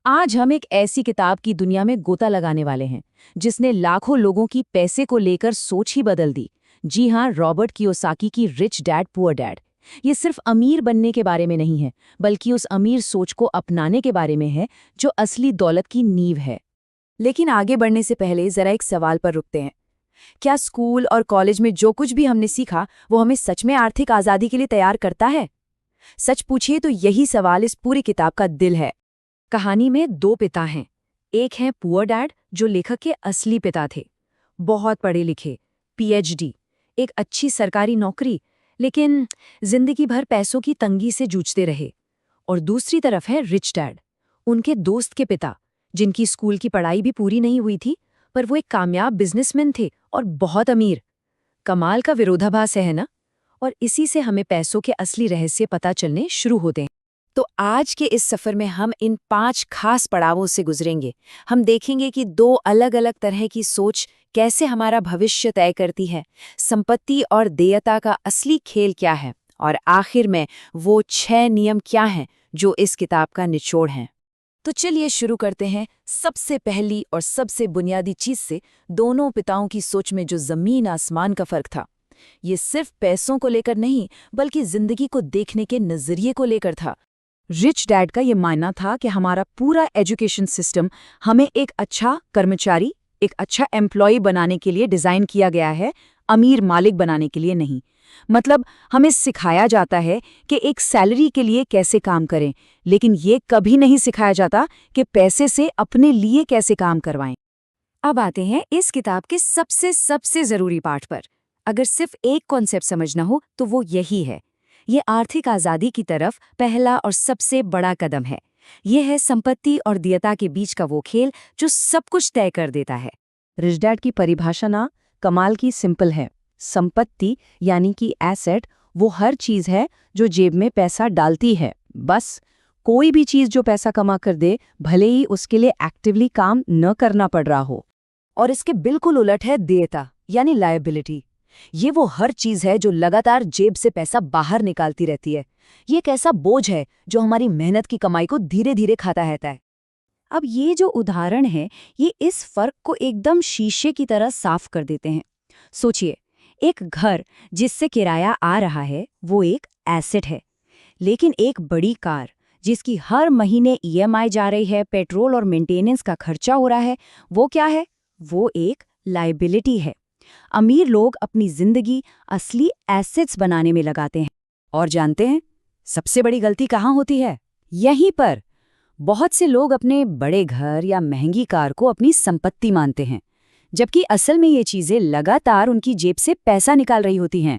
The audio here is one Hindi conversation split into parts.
आज हम एक ऐसी किताब की दुनिया में गोता लगाने वाले हैं जिसने लाखों लोगों की पैसे को लेकर सोच ही बदल दी। जी हाँ, रॉबर्ट कियोसाकी की रिच डैड पुअर डैड। ये सिर्फ अमीर बनने के बारे में नहीं है, बल्कि उस अमीर सोच को अपनाने के बारे में है जो असली दौलत की नींव है। लेकिन आगे बढ़ने से पहले जरा एक सवाल पर रुकते हैं। क्या स्कूल और कॉलेज में जो कुछ भी हमने सीखा वो हमें सच में आर्थिक आज़ादी के लिए तैयार करता है? सच पूछिए तो यही सवाल इस पूरी किताब का दिल है। कहानी में दो पिता हैं। एक है पुअर डैड, जो लेखक के असली पिता थे, बहुत पढ़े लिखे, पीएचडी, एक अच्छी सरकारी नौकरी, लेकिन जिंदगी भर पैसों की तंगी से जूझते रहे। और दूसरी तरफ है रिच डैड, उनके दोस्त के पिता, जिनकी स्कूल की पढ़ाई भी पूरी नहीं हुई थी, पर वो एक कामयाब बिजनेसमैन थे और बहुत अमीर। कमाल का विरोधाभास है ना? और इसी से हमें पैसों के असली रहस्य पता चलने शुरू होते हैं। तो आज के इस सफर में हम इन 5 खास पड़ावों से गुजरेंगे। हम देखेंगे कि दो अलग अलग तरह की सोच कैसे हमारा भविष्य तय करती है, संपत्ति और देयता का असली खेल क्या है, और आखिर में वो 6 नियम क्या हैं जो इस किताब का निचोड़ हैं। तो चलिए शुरू करते हैं सबसे पहली और सबसे बुनियादी चीज से, दोनों पिताओं की सोच में जो जमीन आसमान का फर्क था। ये सिर्फ पैसों को लेकर नहीं, बल्कि जिंदगी को देखने के नजरिए को लेकर था। रिच डैड का ये मानना था कि हमारा पूरा एजुकेशन सिस्टम हमें एक अच्छा कर्मचारी, एक अच्छा एम्प्लॉय बनाने के लिए डिज़ाइन किया गया है, अमीर मालिक बनाने के लिए नहीं। मतलब हमें सिखाया जाता है कि एक सैलरी के लिए कैसे काम करें, लेकिन ये कभी नहीं सिखाया जाता कि पैसे से अपने लिए कैसे काम करवाएं। अब आते हैं इस किताब के सबसे सबसे ज़रूरी पार्ट पर। अगर सिर्फ एक कॉन्सेप्ट समझना हो तो वो यही है। ये आर्थिक आज़ादी की तरफ पहला और सबसे बड़ा कदम है। ये है संपत्ति और देयता के बीच का वो खेल जो सब कुछ तय कर देता है। रिच डैड की परिभाषा ना कमाल की सिंपल है। संपत्ति यानी कि एसेट वो हर चीज़ है जो जेब में पैसा डालती है। बस कोई भी चीज़ जो पैसा कमा कर दे, भले ही उसके लिए एक्टिवली काम न करना पड़ रहा हो। और इसके बिल्कुल उलट है देयता यानी लायबिलिटी। ये वो हर चीज है जो लगातार जेब से पैसा बाहर निकालती रहती है। ये एक ऐसा बोझ है जो हमारी मेहनत की कमाई को धीरे धीरे खाता रहता है। अब ये जो उदाहरण है, ये इस फर्क को एकदम शीशे की तरह साफ कर देते हैं। सोचिए, एक घर जिससे किराया आ रहा है वो एक एसेट है, लेकिन एक बड़ी कार जिसकी हर महीने ईएमआई जा रही है, पेट्रोल और मेंटेनेंस का खर्चा हो रहा है, वो क्या है? वो एक लायबिलिटी है। अमीर लोग अपनी जिंदगी असली एसेट्स बनाने में लगाते हैं। और जानते हैं सबसे बड़ी गलती कहाँ होती है? यहीं पर। बहुत से लोग अपने बड़े घर या महंगी कार को अपनी संपत्ति मानते हैं, जबकि असल में ये चीजें लगातार उनकी जेब से पैसा निकाल रही होती हैं।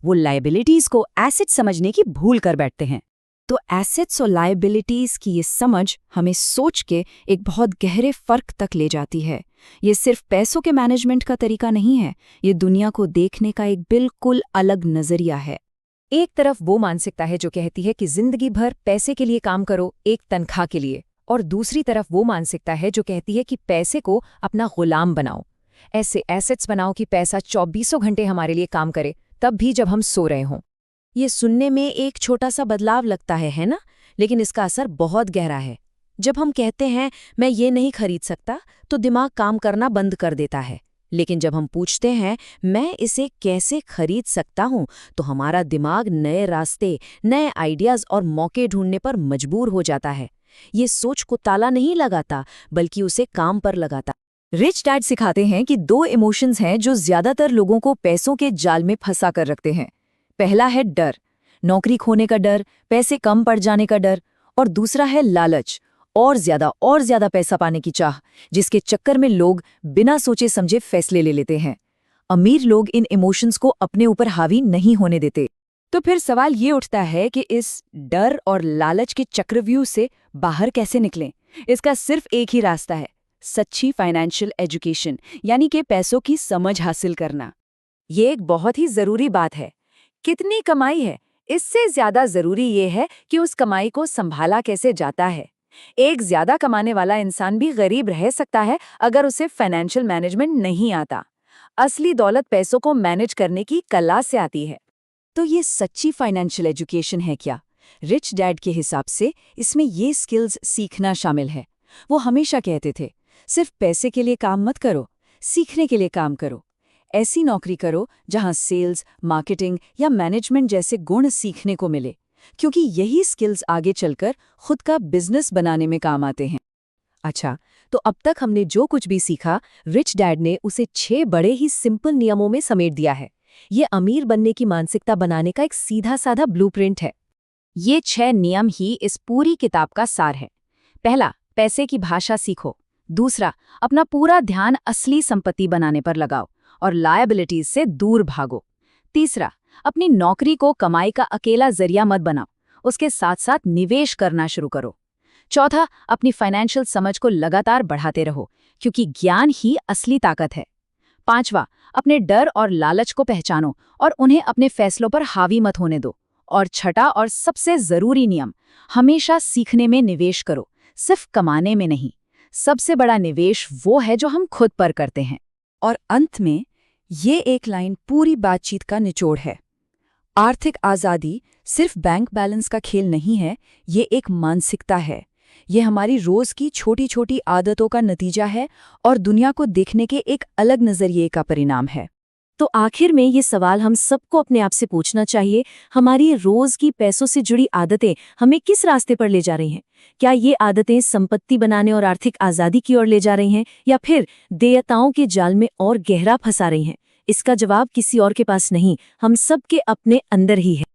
वो लायबिलिटीज को एसेट समझने की भूल कर बैठते हैं। तो एसेट्स और लायबिलिटीज की ये समझ हमें सोच के एक बहुत गहरे फर्क तक ले जाती है। ये सिर्फ पैसों के मैनेजमेंट का तरीका नहीं है, ये दुनिया को देखने का एक बिल्कुल अलग नजरिया है। एक तरफ वो मानसिकता है जो कहती है कि जिंदगी भर पैसे के लिए काम करो, एक तनख्वाह के लिए, और दूसरी तरफ वो मानसिकता है जो कहती है कि पैसे को अपना गुलाम बनाओ। ऐसे एसेट्स बनाओ कि पैसा 24 घंटे हमारे लिए काम करे, तब भी जब हम सो रहे हों। ये सुनने में एक छोटा सा बदलाव लगता है ना? लेकिन इसका असर बहुत गहरा है। जब हम कहते हैं मैं ये नहीं खरीद सकता, तो दिमाग काम करना बंद कर देता है। लेकिन जब हम पूछते हैं मैं इसे कैसे खरीद सकता हूँ, तो हमारा दिमाग नए रास्ते, नए आइडियाज और मौके ढूंढने पर मजबूर हो जाता है। ये सोच को ताला नहीं लगाता, बल्कि उसे काम पर लगाता। रिच डैड सिखाते हैं कि दो इमोशंस हैं जो ज्यादातर लोगों को पैसों के जाल में फंसा कर रखते हैं। पहला है डर, नौकरी खोने का डर, पैसे कम पड़ जाने का डर। और दूसरा है लालच, और ज्यादा पैसा पाने की चाह, जिसके चक्कर में लोग बिना सोचे समझे फैसले ले लेते हैं। अमीर लोग इन इमोशंस को अपने ऊपर हावी नहीं होने देते। तो फिर सवाल ये उठता है कि इस डर और लालच के चक्रव्यूह से बाहर कैसे निकलें? इसका सिर्फ एक ही रास्ता है, सच्ची फाइनेंशियल एजुकेशन, यानी कि पैसों की समझ हासिल करना। ये एक बहुत ही जरूरी बात है। कितनी कमाई है, इससे ज्यादा जरूरी ये है कि उस कमाई को संभाला कैसे जाता है। एक ज्यादा कमाने वाला इंसान भी गरीब रह सकता है अगर उसे फाइनेंशियल मैनेजमेंट नहीं आता। असली दौलत पैसों को मैनेज करने की कला से आती है। तो ये सच्ची फाइनेंशियल एजुकेशन है क्या? रिच डैड के हिसाब से इसमें ये स्किल्स सीखना शामिल है। वो हमेशा कहते थे, सिर्फ पैसे के लिए काम मत करो, सीखने के लिए काम करो। ऐसी नौकरी करो जहां सेल्स, मार्केटिंग या मैनेजमेंट जैसे गुण सीखने को मिले, क्योंकि यही स्किल्स आगे चलकर खुद का बिजनेस बनाने में काम आते हैं। अच्छा, तो अब तक हमने जो कुछ भी सीखा, रिच डैड ने उसे 6 बड़े ही सिंपल नियमों में समेट दिया है। ये अमीर बनने की मानसिकता बनाने का एक सीधा-साधा ब्लूप्रिंट है। ये 6 नियम ही इस पूरी किताब का सार है। पहला, पैसे की भाषा सीखो। दूसरा, अपना पूरा ध्यान असली संपत्ति बनाने पर लगाओ और लायबिलिटीज से दूर भागो। तीसरा, अपनी नौकरी को कमाई का अकेला जरिया मत बनाओ, उसके साथ साथ निवेश करना शुरू करो। चौथा, अपनी फाइनेंशियल समझ को लगातार बढ़ाते रहो, क्योंकि ज्ञान ही असली ताकत है। पांचवा, अपने डर और लालच को पहचानो और उन्हें अपने फैसलों पर हावी मत होने दो। और छठा और सबसे जरूरी नियम, हमेशा सीखने में निवेश करो, सिर्फ कमाने में नहीं। सबसे बड़ा निवेश वो है जो हम खुद पर करते हैं। और अंत में ये एक लाइन पूरी बातचीत का निचोड़ है। आर्थिक आज़ादी सिर्फ बैंक बैलेंस का खेल नहीं है, ये एक मानसिकता है। ये हमारी रोज की छोटी छोटी आदतों का नतीजा है और दुनिया को देखने के एक अलग नजरिए का परिणाम है। तो आखिर में ये सवाल हम सबको अपने आप से पूछना चाहिए, हमारी रोज की पैसों से जुड़ी आदतें हमें किस रास्ते पर ले जा रही हैं? क्या ये आदतें संपत्ति बनाने और आर्थिक आज़ादी की ओर ले जा रही हैं, या फिर देयताओं के जाल में और गहरा फंसा रही हैं? इसका जवाब किसी और के पास नहीं, हम सबके अपने अंदर ही है।